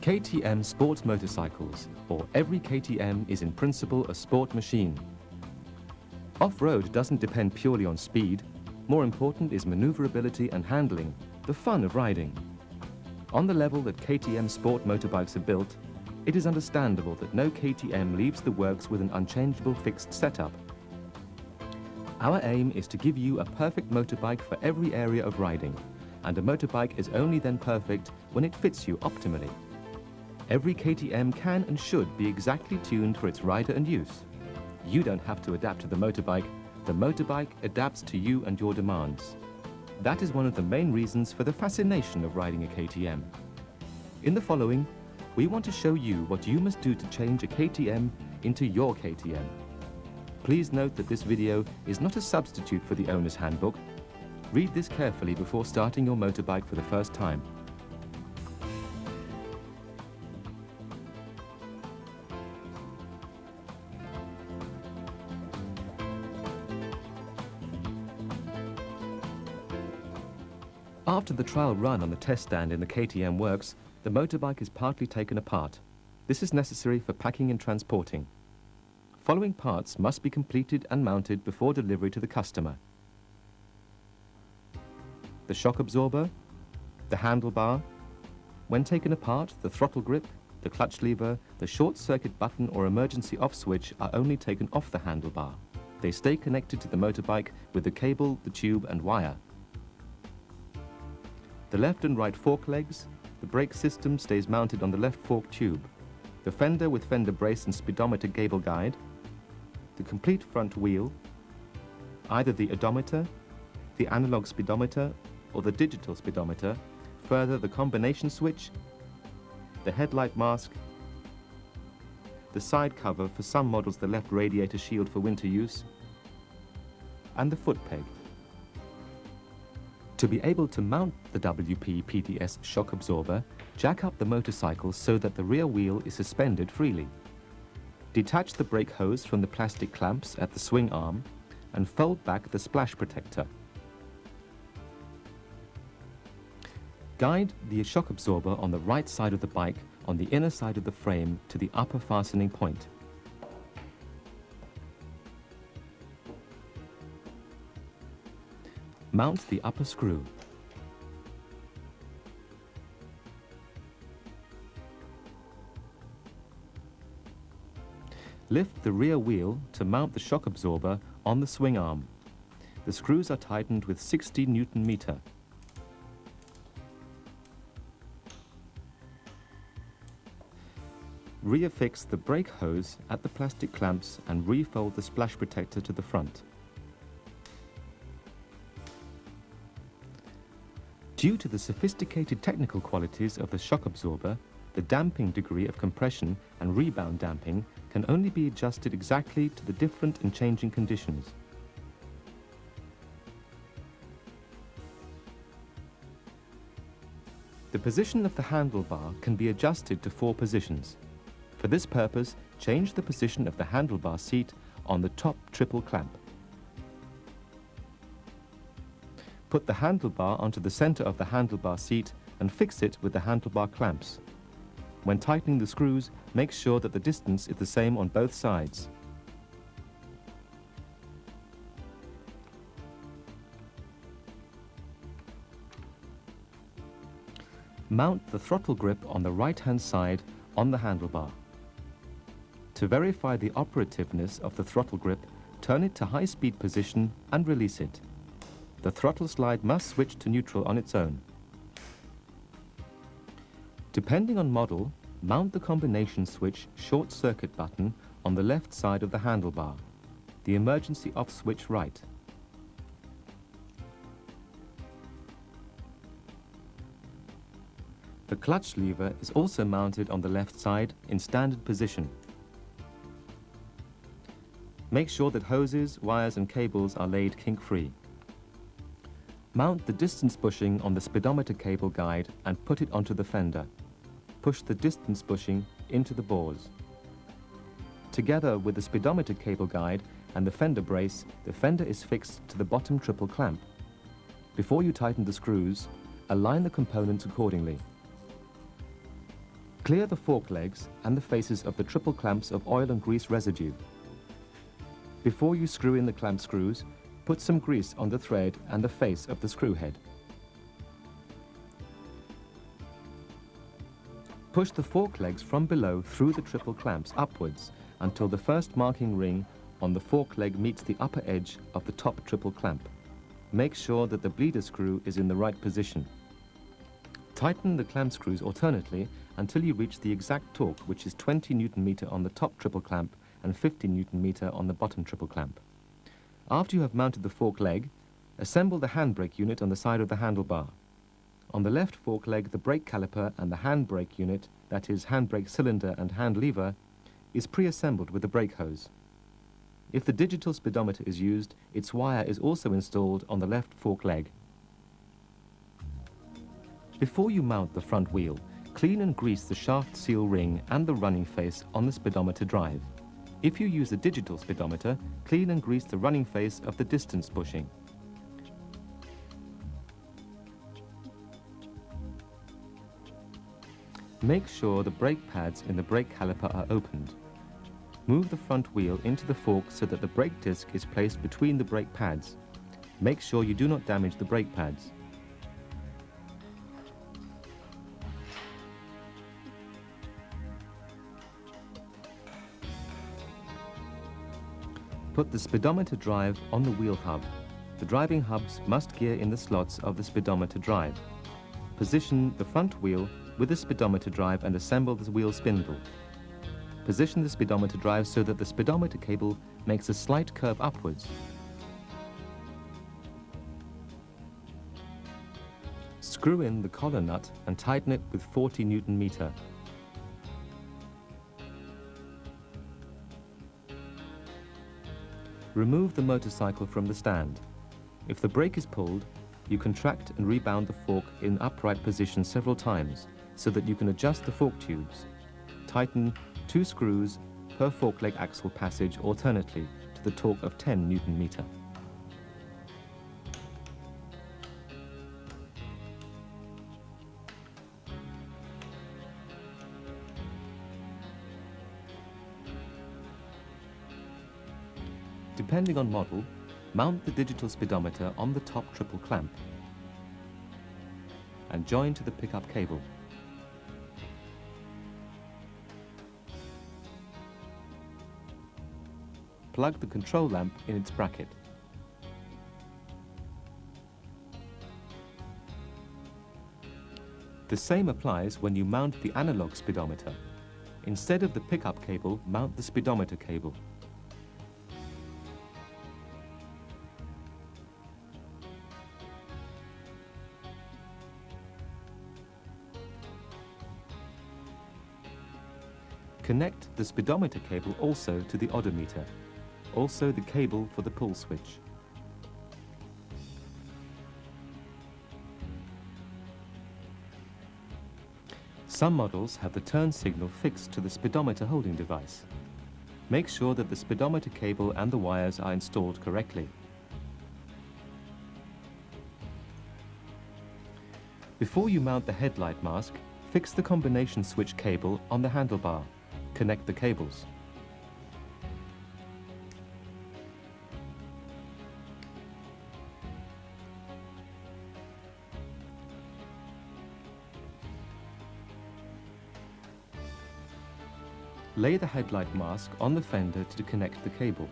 KTM sports motorcycles, or every KTM is in principle a sport machine. Off-road doesn't depend purely on speed. More important is maneuverability and handling, the fun of riding. On the level that KTM sport motorbikes are built, it is understandable that no KTM leaves the works with an unchangeable fixed setup. Our aim is to give you a perfect motorbike for every area of riding, and a motorbike is only then perfect when it fits you optimally. Every KTM can and should be exactly tuned for its rider and use. You don't have to adapt to the motorbike adapts to you and your demands. That is one of the main reasons for the fascination of riding a KTM. In the following, we want to show you what you must do to change a KTM into your KTM. Please note that this video is not a substitute for the owner's handbook. Read this carefully before starting your motorbike for the first time. After the trial run on the test stand in the KTM works, the motorbike is partly taken apart. This is necessary for packing and transporting. Following parts must be completed and mounted before delivery to the customer: the shock absorber, the handlebar. When taken apart, the throttle grip, the clutch lever, the short circuit button or emergency off switch are only taken off the handlebar. They stay connected to the motorbike with the cable, the tube and wire. The left and right fork legs, the brake system stays mounted on the left fork tube, the fender with fender brace and speedometer gable guide, the complete front wheel, either the odometer, the analog speedometer or the digital speedometer, further the combination switch, the headlight mask, the side cover, for some models the left radiator shield for winter use, and the foot peg. To be able to mount the WP PTS shock absorber, jack up the motorcycle so that the rear wheel is suspended freely. Detach the brake hose from the plastic clamps at the swing arm and fold back the splash protector. Guide the shock absorber on the right side of the bike on the inner side of the frame to the upper fastening point. Mount the upper screw. Lift the rear wheel to mount the shock absorber on the swing arm. The screws are tightened with 60 Newton-meter. Reaffix the brake hose at the plastic clamps and refold the splash protector to the front. Due to the sophisticated technical qualities of the shock absorber, the damping degree of compression and rebound damping can only be adjusted exactly to the different and changing conditions. The position of the handlebar can be adjusted to 4 positions. For this purpose, change the position of the handlebar seat on the top triple clamp. Put the handlebar onto the center of the handlebar seat and fix it with the handlebar clamps. When tightening the screws, make sure that the distance is the same on both sides. Mount the throttle grip on the right-hand side on the handlebar. To verify the operativeness of the throttle grip, turn it to high-speed position and release it. The throttle slide must switch to neutral on its own. Depending on model, mount the combination switch short circuit button on the left side of the handlebar, the emergency off switch right. The clutch lever is also mounted on the left side in standard position. Make sure that hoses, wires and cables are laid kink-free. Mount the distance bushing on the speedometer cable guide and put it onto the fender. Push the distance bushing into the bores. Together with the speedometer cable guide and the fender brace, the fender is fixed to the bottom triple clamp. Before you tighten the screws, align the components accordingly. Clear the fork legs and the faces of the triple clamps of oil and grease residue. Before you screw in the clamp screws, put some grease on the thread and the face of the screw head. Push the fork legs from below through the triple clamps upwards until the first marking ring on the fork leg meets the upper edge of the top triple clamp. Make sure that the bleeder screw is in the right position. Tighten the clamp screws alternately until you reach the exact torque, which is 20 Newton-meter on the top triple clamp and 50 Newton-meter on the bottom triple clamp. After you have mounted the fork leg, assemble the handbrake unit on the side of the handlebar. On the left fork leg, the brake caliper and the handbrake unit, that is handbrake cylinder and hand lever, is pre-assembled with the brake hose. If the digital speedometer is used, its wire is also installed on the left fork leg. Before you mount the front wheel, clean and grease the shaft seal ring and the running face on the speedometer drive. If you use a digital speedometer, clean and grease the running face of the distance bushing. Make sure the brake pads in the brake caliper are opened. Move the front wheel into the fork so that the brake disc is placed between the brake pads. Make sure you do not damage the brake pads. Put the speedometer drive on the wheel hub. The driving hubs must gear in the slots of the speedometer drive. Position the front wheel with the speedometer drive and assemble the wheel spindle. Position the speedometer drive so that the speedometer cable makes a slight curve upwards. Screw in the collar nut and tighten it with 40 Newton-meter. Remove the motorcycle from the stand. If the brake is pulled, you contract and rebound the fork in upright position several times so that you can adjust the fork tubes. Tighten 2 screws per fork leg axle passage alternately to the torque of 10 Newton-meter. Depending on model, mount the digital speedometer on the top triple clamp and join to the pickup cable. Plug the control lamp in its bracket. The same applies when you mount the analog speedometer. Instead of the pickup cable, mount the speedometer cable. Connect the speedometer cable also to the odometer, also the cable for the pull switch. Some models have the turn signal fixed to the speedometer holding device. Make sure that the speedometer cable and the wires are installed correctly. Before you mount the headlight mask, fix the combination switch cable on the handlebar. Connect the cables. Lay the headlight mask on the fender to connect the cable.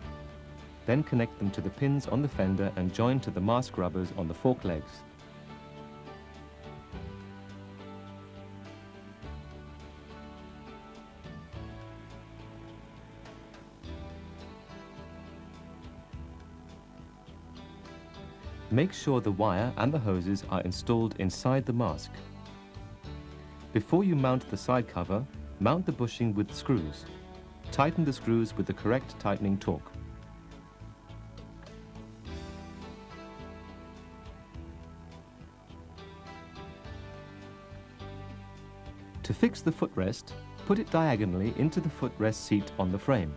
Then connect them to the pins on the fender and join to the mask rubbers on the fork legs. Make sure the wire and the hoses are installed inside the mask. Before you mount the side cover, mount the bushing with screws. Tighten the screws with the correct tightening torque. To fix the footrest, put it diagonally into the footrest seat on the frame.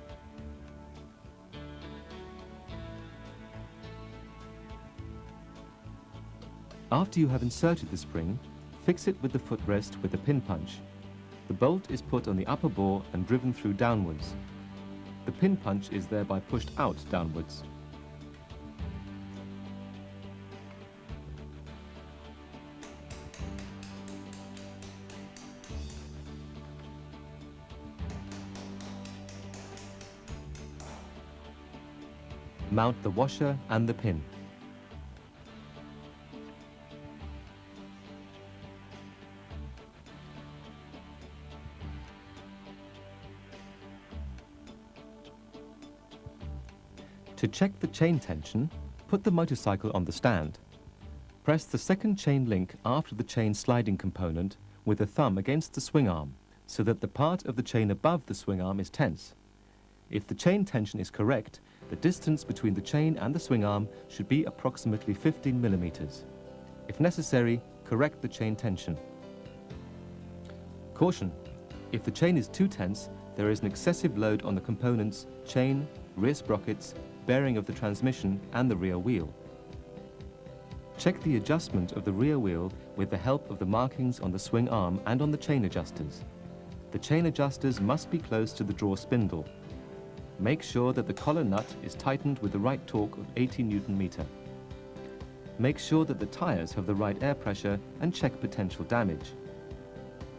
After you have inserted the spring, fix it with the footrest with a pin punch. The bolt is put on the upper bore and driven through downwards. The pin punch is thereby pushed out downwards. Mount the washer and the pin. To check the chain tension, put the motorcycle on the stand. Press the second chain link after the chain sliding component with the thumb against the swing arm so that the part of the chain above the swing arm is tense. If the chain tension is correct, the distance between the chain and the swing arm should be approximately 15 millimeters. If necessary, correct the chain tension. Caution: if the chain is too tense, there is an excessive load on the components, chain, rear sprockets, bearing of the transmission and the rear wheel. Check the adjustment of the rear wheel with the help of the markings on the swing arm and on the chain adjusters. The chain adjusters must be close to the draw spindle. Make sure that the collar nut is tightened with the right torque of 80 Newton-meter. Make sure that the tires have the right air pressure and check potential damage.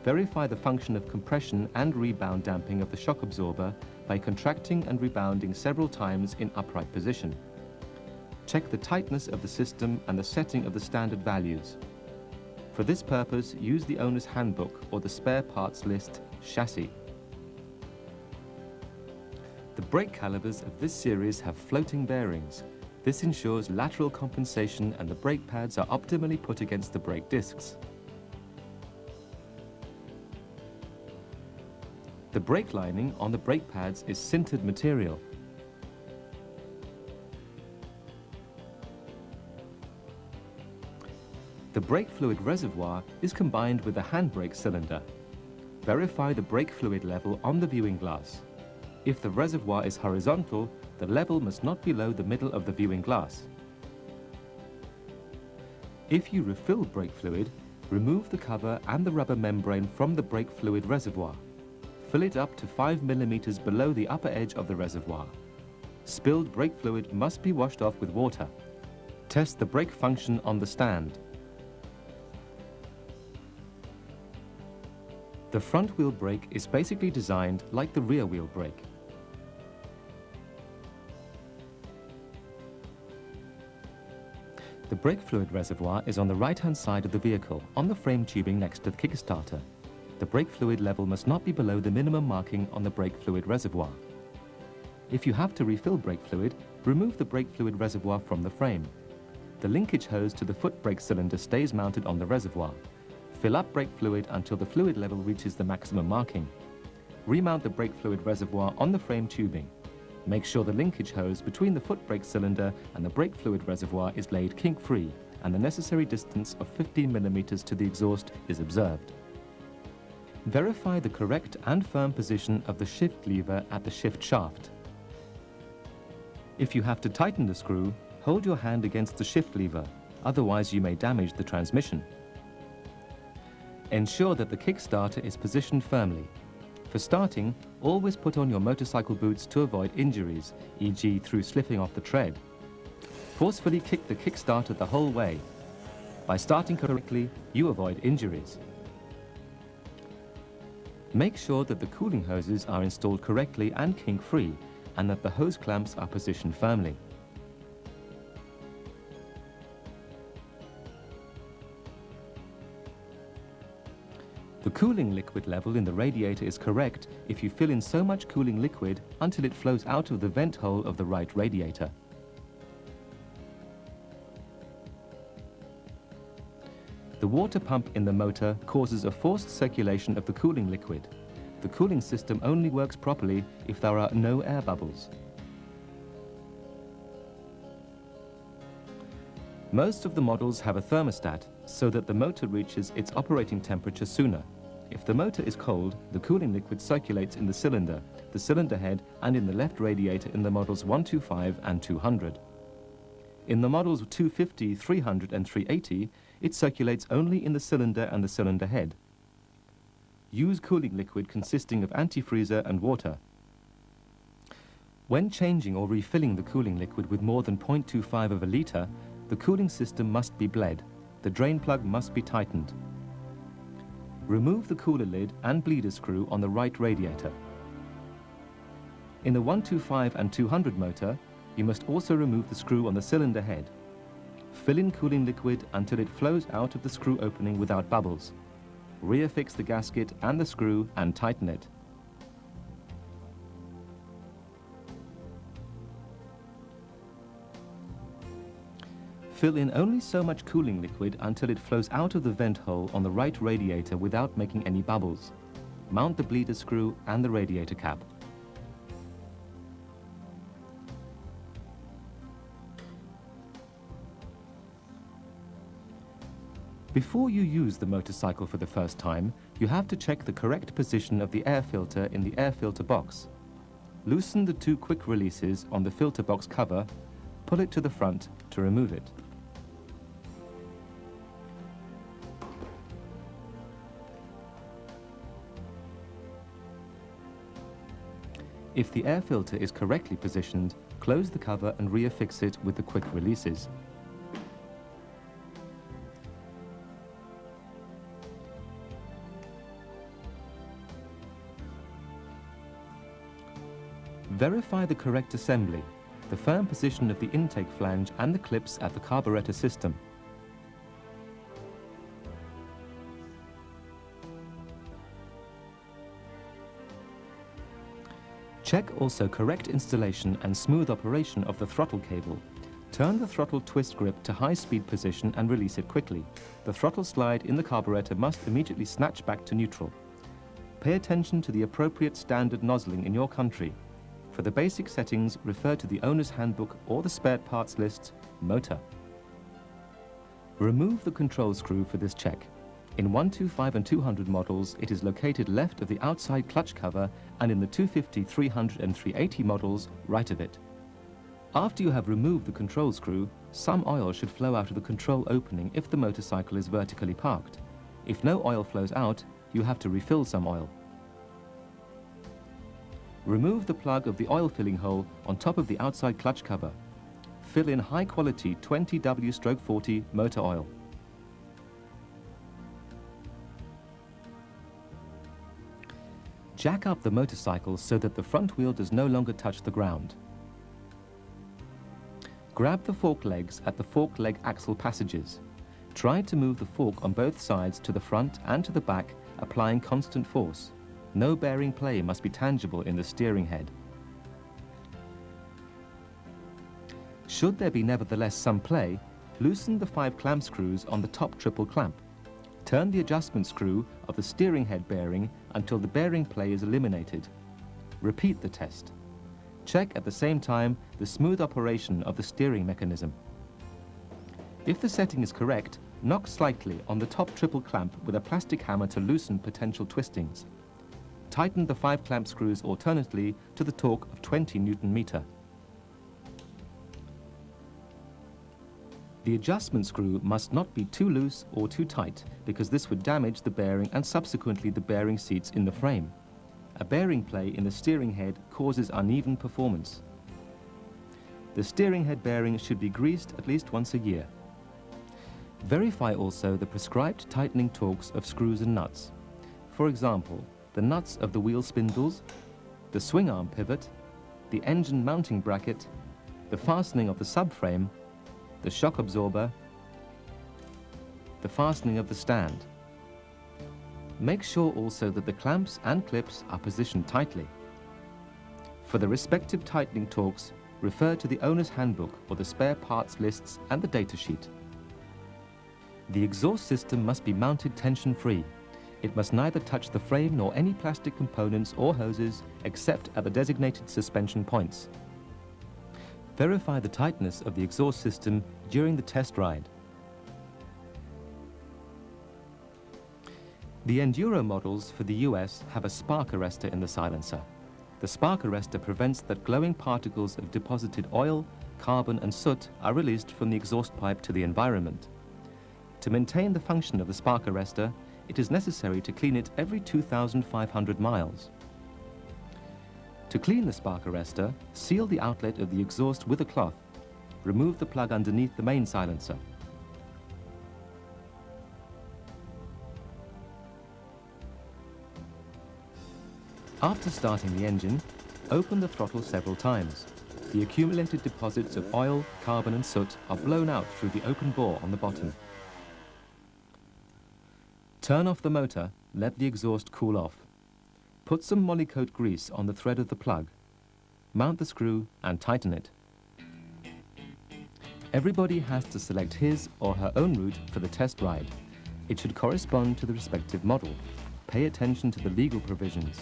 Verify the function of compression and rebound damping of the shock absorber by contracting and rebounding several times in upright position. Check the tightness of the system and the setting of the standard values. For this purpose, use the owner's handbook or the spare parts list, chassis. The brake calipers of this series have floating bearings. This ensures lateral compensation and the brake pads are optimally put against the brake discs. The brake lining on the brake pads is sintered material. The brake fluid reservoir is combined with the handbrake cylinder. Verify the brake fluid level on the viewing glass. If the reservoir is horizontal, the level must not be below the middle of the viewing glass. If you refill brake fluid, remove the cover and the rubber membrane from the brake fluid reservoir. Fill it up to 5 millimeters below the upper edge of the reservoir. Spilled brake fluid must be washed off with water. Test the brake function on the stand. The front wheel brake is basically designed like the rear wheel brake. The brake fluid reservoir is on the right-hand side of the vehicle, on the frame tubing next to the kickstarter. The brake fluid level must not be below the minimum marking on the brake fluid reservoir. If you have to refill brake fluid, remove the brake fluid reservoir from the frame. The linkage hose to the foot brake cylinder stays mounted on the reservoir. Fill up brake fluid until the fluid level reaches the maximum marking. Remount the brake fluid reservoir on the frame tubing. Make sure the linkage hose between the foot brake cylinder and the brake fluid reservoir is laid kink-free and the necessary distance of 15 millimeters to the exhaust is observed. Verify the correct and firm position of the shift lever at the shift shaft. If you have to tighten the screw, hold your hand against the shift lever, otherwise you may damage the transmission. Ensure that the kickstarter is positioned firmly. For starting, always put on your motorcycle boots to avoid injuries, e.g. through slipping off the tread. Forcefully kick the kickstarter the whole way. By starting correctly, you avoid injuries. Make sure that the cooling hoses are installed correctly and kink-free, and that the hose clamps are positioned firmly. The cooling liquid level in the radiator is correct if you fill in so much cooling liquid until it flows out of the vent hole of the right radiator. The water pump in the motor causes a forced circulation of the cooling liquid. The cooling system only works properly if there are no air bubbles. Most of the models have a thermostat so that the motor reaches its operating temperature sooner. If the motor is cold, the cooling liquid circulates in the cylinder head, and in the left radiator in the models 125 and 200. In the models 250, 300 and 380, it circulates only in the cylinder and the cylinder head. use cooling liquid consisting of antifreezer and water. When changing or refilling the cooling liquid with more than 0.25 of a litre, the cooling system must be bled. The drain plug must be tightened. Remove the cooler lid and bleeder screw on the right radiator. In the 125 and 200 motor, you must also remove the screw on the cylinder head. Fill in cooling liquid until it flows out of the screw opening without bubbles. Reaffix the gasket and the screw and tighten it. Fill in only so much cooling liquid until it flows out of the vent hole on the right radiator without making any bubbles. Mount the bleeder screw and the radiator cap. Before you use the motorcycle for the first time, you have to check the correct position of the air filter in the air filter box. Loosen the two quick releases on the filter box cover, pull it to the front to remove it. If the air filter is correctly positioned, close the cover and reaffix it with the quick releases. Verify the correct assembly, the firm position of the intake flange and the clips at the carburetor system. Check also correct installation and smooth operation of the throttle cable. Turn the throttle twist grip to high speed position and release it quickly. The throttle slide in the carburetor must immediately snatch back to neutral. Pay attention to the appropriate standard nozzling in your country. For the basic settings, refer to the owner's handbook or the spare parts list, motor. Remove the control screw for this check. In 125 and 200 models, it is located left of the outside clutch cover, and in the 250, 300 and 380 models, right of it. After you have removed the control screw, some oil should flow out of the control opening if the motorcycle is vertically parked. If no oil flows out, you have to refill some oil. Remove the plug of the oil filling hole on top of the outside clutch cover. Fill in high-quality 20W/40 motor oil. Jack up the motorcycle so that the front wheel does no longer touch the ground. Grab the fork legs at the fork leg axle passages. Try to move the fork on both sides to the front and to the back, applying constant force. No bearing play must be tangible in the steering head. Should there be nevertheless some play, loosen the 5 clamp screws on the top triple clamp. Turn the adjustment screw of the steering head bearing until the bearing play is eliminated. Repeat the test. Check at the same time the smooth operation of the steering mechanism. If the setting is correct, knock slightly on the top triple clamp with a plastic hammer to loosen potential twistings. Tighten the 5 clamp screws alternately to the torque of 20 Nm. The adjustment screw must not be too loose or too tight, because this would damage the bearing and subsequently the bearing seats in the frame. A bearing play in the steering head causes uneven performance. The steering head bearing should be greased at least once a year. Verify also the prescribed tightening torques of screws and nuts. For example, the nuts of the wheel spindles, the swing arm pivot, the engine mounting bracket, the fastening of the subframe, the shock absorber, the fastening of the stand. Make sure also that the clamps and clips are positioned tightly. For the respective tightening torques, refer to the owner's handbook or the spare parts lists and the datasheet. The exhaust system must be mounted tension-free. It must neither touch the frame nor any plastic components or hoses except at the designated suspension points. Verify the tightness of the exhaust system during the test ride. The Enduro models for the US have a spark arrestor in the silencer. The spark arrestor prevents that glowing particles of deposited oil, carbon and soot are released from the exhaust pipe to the environment. To maintain the function of the spark arrestor, it is necessary to clean it every 2,500 miles. To clean the spark arrestor, seal the outlet of the exhaust with a cloth. Remove the plug underneath the main silencer. After starting the engine, open the throttle several times. The accumulated deposits of oil, carbon and soot are blown out through the open bore on the bottom. Turn off the motor, let the exhaust cool off. Put some Molykote grease on the thread of the plug. Mount the screw and tighten it. Everybody has to select his or her own route for the test ride. It should correspond to the respective model. Pay attention to the legal provisions.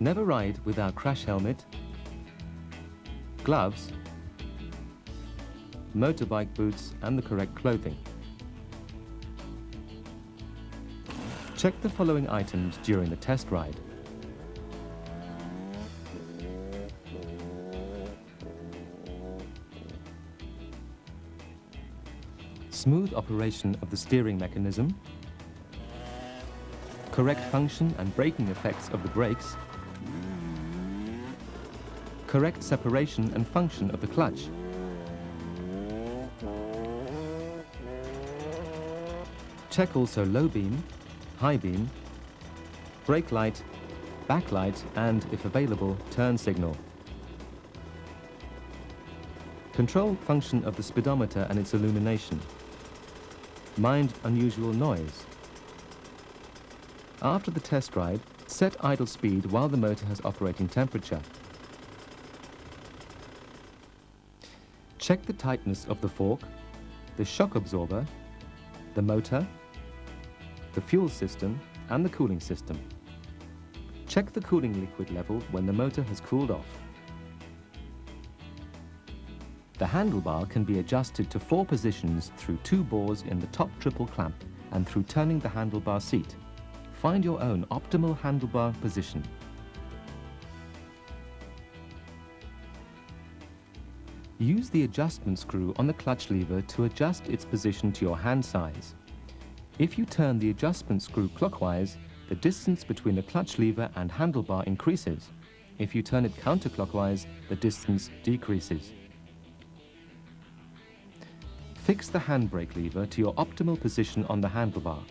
Never ride without crash helmet, gloves, motorbike boots and the correct clothing. Check the following items during the test ride. Smooth operation of the steering mechanism, correct function and braking effects of the brakes, correct separation and function of the clutch, check also low beam, high beam, brake light, backlight and, if available, turn signal. Control function of the speedometer and its illumination. Mind unusual noise. After the test ride, set idle speed while the motor has operating temperature. Check the tightness of the fork, the shock absorber, the motor, the fuel system and the cooling system. Check the cooling liquid level when the motor has cooled off. The handlebar can be adjusted to 4 positions through 2 bores in the top triple clamp and through turning the handlebar seat. Find your own optimal handlebar position. Use the adjustment screw on the clutch lever to adjust its position to your hand size. If you turn the adjustment screw clockwise, the distance between the clutch lever and handlebar increases. If you turn it counterclockwise, the distance decreases. Fix the handbrake lever to your optimal position on the handlebar.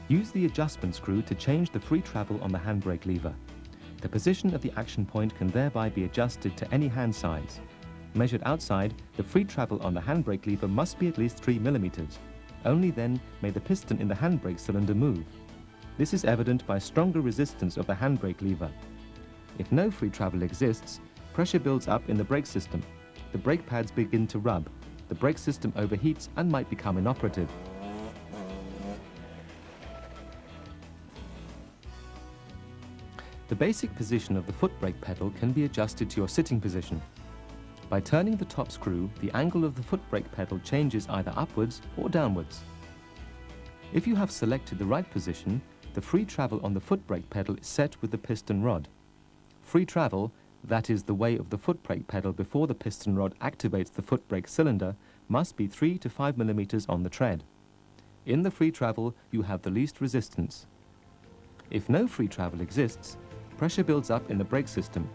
Use the adjustment screw to change the free travel on the handbrake lever. The position of the action point can thereby be adjusted to any hand size. Measured outside, the free travel on the handbrake lever must be at least 3 millimeters. Only then may the piston in the handbrake cylinder move. This is evident by stronger resistance of the handbrake lever. If no free travel exists, pressure builds up in the brake system. The brake pads begin to rub. The brake system overheats and might become inoperative. The basic position of the foot brake pedal can be adjusted to your sitting position. By turning the top screw, the angle of the foot brake pedal changes either upwards or downwards. If you have selected the right position, the free travel on the foot brake pedal is set with the piston rod. Free travel, that is the way of the foot brake pedal before the piston rod activates the foot brake cylinder, must be 3 to 5 millimeters on the tread. In the free travel, you have the least resistance. If no free travel exists, pressure builds up in the brake system.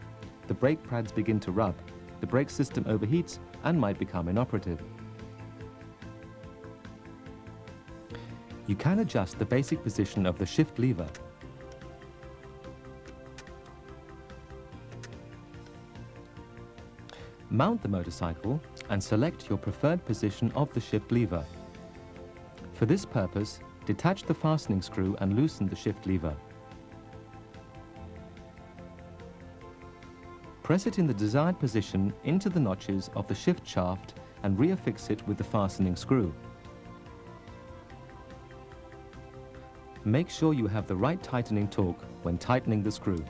The brake pads begin to rub. The brake system overheats and might become inoperative. You can adjust the basic position of the shift lever. Mount the motorcycle and select your preferred position of the shift lever. For this purpose, detach the fastening screw and loosen the shift lever. Press it in the desired position into the notches of the shift shaft and reaffix it with the fastening screw. Make sure you have the right tightening torque when tightening the screw.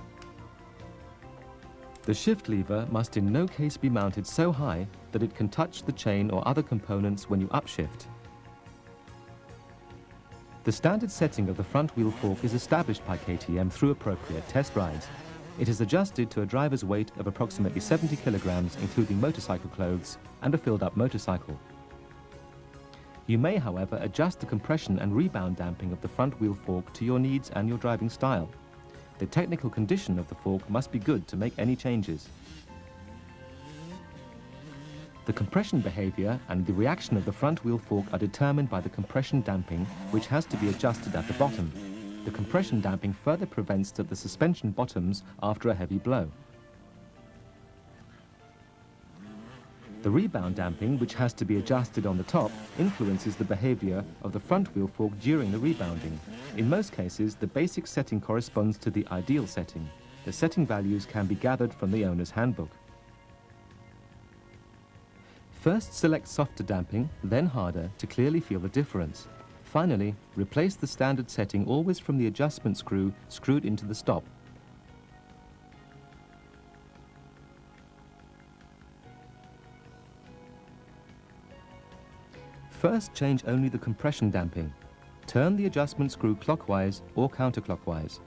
The shift lever must in no case be mounted so high that it can touch the chain or other components when you upshift. The standard setting of the front wheel fork is established by KTM through appropriate test rides. It is adjusted to a driver's weight of approximately 70 kilograms, including motorcycle clothes and a filled-up motorcycle. You may, however, adjust the compression and rebound damping of the front wheel fork to your needs and your driving style. The technical condition of the fork must be good to make any changes. The compression behavior and the reaction of the front wheel fork are determined by the compression damping, which has to be adjusted at the bottom. The compression damping further prevents that the suspension bottoms after a heavy blow. The rebound damping, which has to be adjusted on the top, influences the behavior of the front wheel fork during the rebounding. In most cases, the basic setting corresponds to the ideal setting. The setting values can be gathered from the owner's handbook. First, select softer damping, then harder, to clearly feel the difference. Finally, replace the standard setting always from the adjustment screw screwed into the stop. First, change only the compression damping. Turn the adjustment screw clockwise or counterclockwise.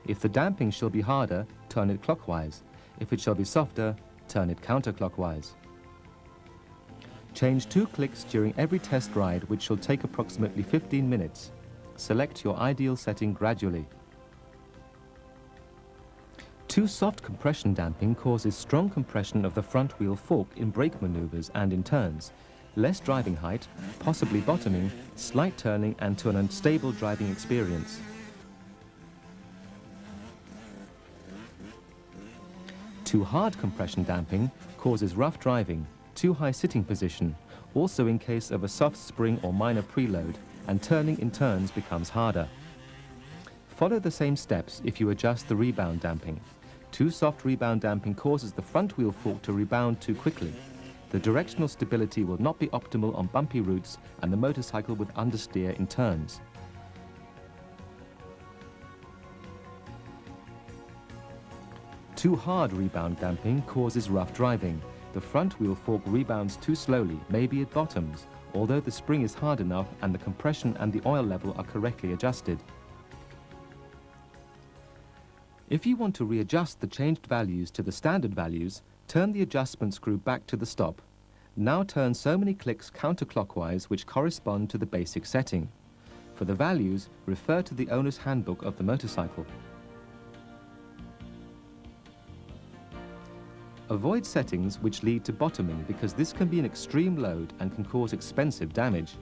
If the damping shall be harder, turn it clockwise. If it shall be softer, turn it counterclockwise. Change 2 clicks during every test ride, which shall take approximately 15 minutes. Select your ideal setting gradually. Too soft compression damping causes strong compression of the front wheel fork in brake maneuvers and in turns, less driving height, possibly bottoming, slight turning, and to an unstable driving experience. Too hard compression damping causes rough driving, too high sitting position, also in case of a soft spring or minor preload, and turning in turns becomes harder. Follow the same steps if you adjust the rebound damping. Too soft rebound damping causes the front wheel fork to rebound too quickly. The directional stability will not be optimal on bumpy routes and the motorcycle would understeer in turns. Too hard rebound damping causes rough driving. The front wheel fork rebounds too slowly, maybe it bottoms, although the spring is hard enough and the compression and the oil level are correctly adjusted. If you want to readjust the changed values to the standard values, turn the adjustment screw back to the stop. Now turn so many clicks counterclockwise which correspond to the basic setting. For the values, refer to the owner's handbook of the motorcycle. Avoid settings which lead to bottoming because this can be an extreme load and can cause expensive damage.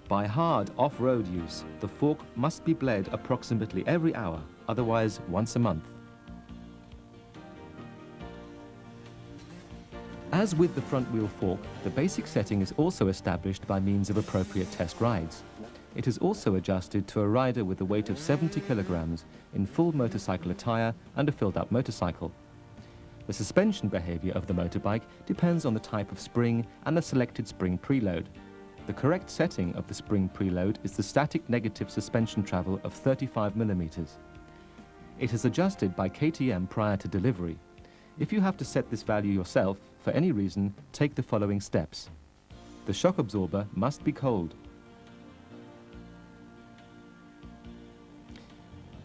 By hard off-road use, the fork must be bled approximately every hour, otherwise once a month. As with the front wheel fork, the basic setting is also established by means of appropriate test rides. It is also adjusted to a rider with a weight of 70 kilograms in full motorcycle attire and a filled-up motorcycle. The suspension behavior of the motorbike depends on the type of spring and the selected spring preload. The correct setting of the spring preload is the static negative suspension travel of 35 millimeters. It is adjusted by KTM prior to delivery. If you have to set this value yourself, for any reason, take the following steps. The shock absorber must be cold.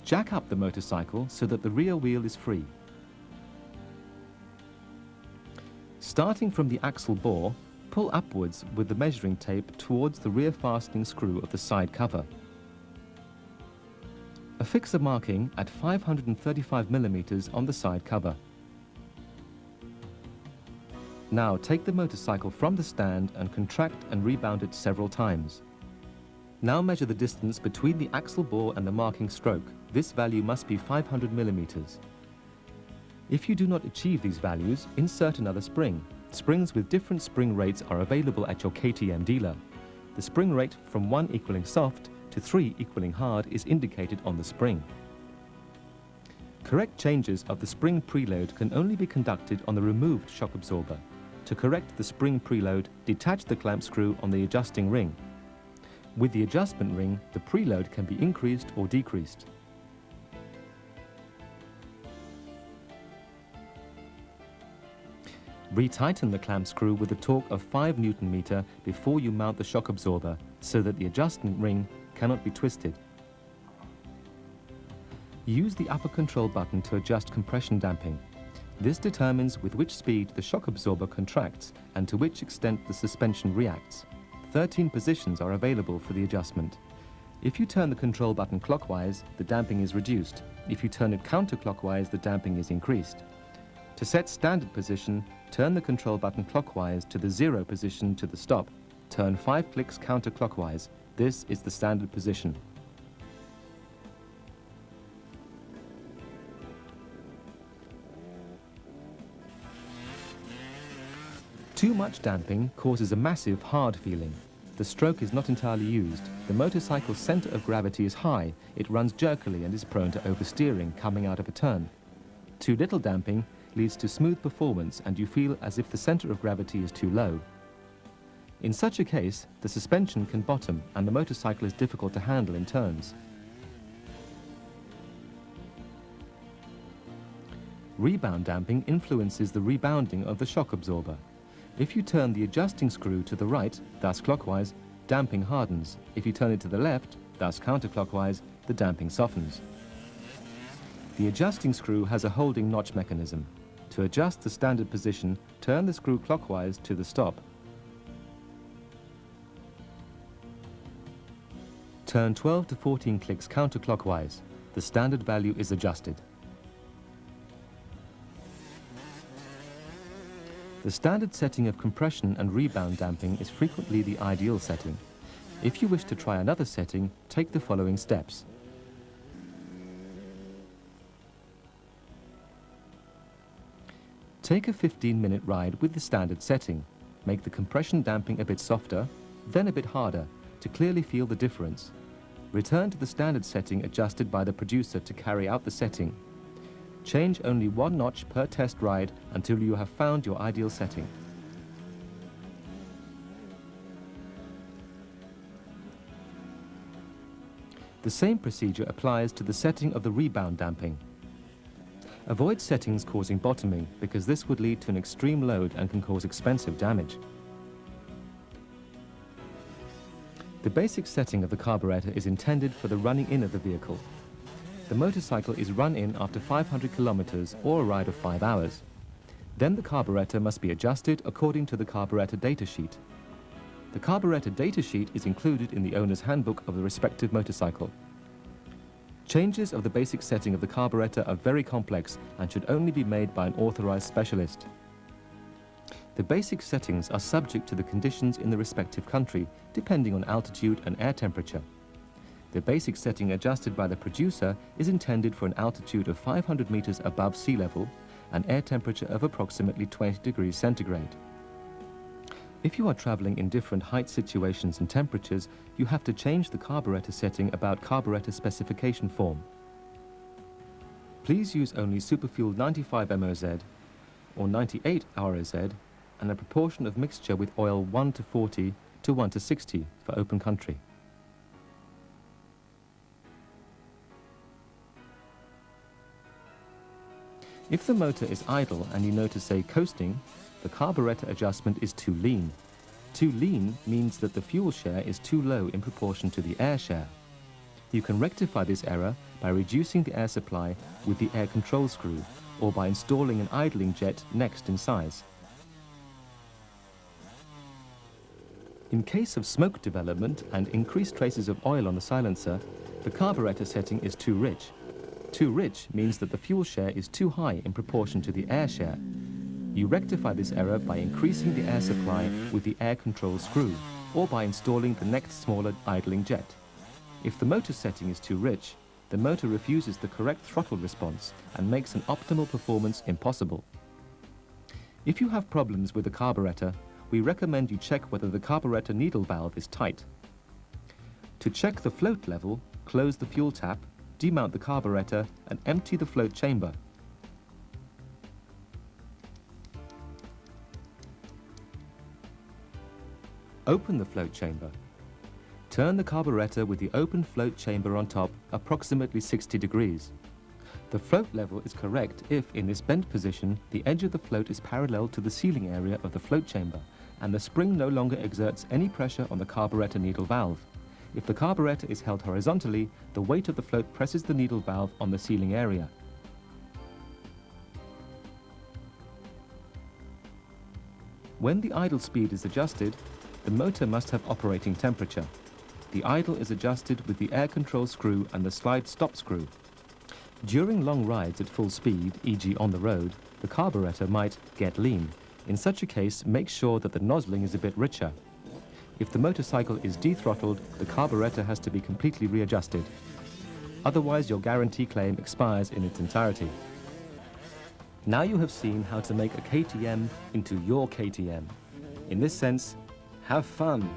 Jack up the motorcycle so that the rear wheel is free. Starting from the axle bore, pull upwards with the measuring tape towards the rear fastening screw of the side cover. Affix a marking at 535 millimeters on the side cover. Now take the motorcycle from the stand and contract and rebound it several times. Now measure the distance between the axle bore and the marking stroke. This value must be 500 millimeters. If you do not achieve these values, insert another spring. Springs with different spring rates are available at your KTM dealer. The spring rate from 1 equaling soft to 3 equaling hard is indicated on the spring. Correct changes of the spring preload can only be conducted on the removed shock absorber. To correct the spring preload, detach the clamp screw on the adjusting ring. With the adjustment ring, the preload can be increased or decreased. Retighten the clamp screw with a torque of 5 Newton meter before you mount the shock absorber so that the adjustment ring cannot be twisted. Use the upper control button to adjust compression damping. This determines with which speed the shock absorber contracts and to which extent the suspension reacts. 13 positions are available for the adjustment. If you turn the control button clockwise, the damping is reduced. If you turn it counterclockwise, the damping is increased. To set standard position, turn the control button clockwise to the 0 position to the stop. Turn 5 clicks counterclockwise. This is the standard position. Too much damping causes a massive hard feeling. The stroke is not entirely used. The motorcycle's center of gravity is high. It runs jerkily and is prone to oversteering coming out of a turn. Too little damping leads to smooth performance and you feel as if the center of gravity is too low. In such a case, the suspension can bottom and the motorcycle is difficult to handle in turns. Rebound damping influences the rebounding of the shock absorber. If you turn the adjusting screw to the right, thus clockwise, damping hardens. If you turn it to the left, thus counterclockwise, the damping softens. The adjusting screw has a holding notch mechanism. To adjust the standard position, turn the screw clockwise to the stop. Turn 12 to 14 clicks counterclockwise. The standard value is adjusted. The standard setting of compression and rebound damping is frequently the ideal setting. If you wish to try another setting, take the following steps. Take a 15-minute ride with the standard setting. Make the compression damping a bit softer, then a bit harder, to clearly feel the difference. Return to the standard setting adjusted by the producer to carry out the setting. Change only 1 notch per test ride until you have found your ideal setting. The same procedure applies to the setting of the rebound damping. Avoid settings causing bottoming because this would lead to an extreme load and can cause expensive damage. The basic setting of the carburetor is intended for the running in of the vehicle. The motorcycle is run in after 500 kilometers or a ride of 5 hours. Then the carburetor must be adjusted according to the carburetor datasheet. The carburetor datasheet is included in the owner's handbook of the respective motorcycle. Changes of the basic setting of the carburetor are very complex and should only be made by an authorized specialist. The basic settings are subject to the conditions in the respective country, depending on altitude and air temperature. The basic setting adjusted by the producer is intended for an altitude of 500 meters above sea level, an air temperature of approximately 20 degrees centigrade. If you are traveling in different height situations and temperatures, you have to change the carburetor setting about carburetor specification form. Please use only superfuel 95 MOZ or 98 ROZ and a proportion of mixture with oil 1 to 40 to 1 to 60 for open country. If the motor is idle and you notice a coasting, the carburetor adjustment is too lean. Too lean means that the fuel share is too low in proportion to the air share. You can rectify this error by reducing the air supply with the air control screw or by installing an idling jet next in size. In case of smoke development and increased traces of oil on the silencer, the carburetor setting is too rich. Too rich means that the fuel share is too high in proportion to the air share. You rectify this error by increasing the air supply with the air control screw or by installing the next smaller idling jet. If the motor setting is too rich, the motor refuses the correct throttle response and makes an optimal performance impossible. If you have problems with the carburetor, we recommend you check whether the carburetor needle valve is tight. To check the float level, close the fuel tap, demount the carburetor and empty the float chamber. Open the float chamber. Turn the carburetor with the open float chamber on top approximately 60 degrees. The float level is correct if, in this bent position, the edge of the float is parallel to the sealing area of the float chamber, and the spring no longer exerts any pressure on the carburetor needle valve. If the carburetor is held horizontally, the weight of the float presses the needle valve on the sealing area. When the idle speed is adjusted, the motor must have operating temperature. The idle is adjusted with the air control screw and the slide stop screw. During long rides at full speed, e.g. on the road, the carburetor might get lean. In such a case, make sure that the nozzling is a bit richer. If the motorcycle is dethrottled, the carburetor has to be completely readjusted. Otherwise, your guarantee claim expires in its entirety. Now you have seen how to make a KTM into your KTM. In this sense, have fun!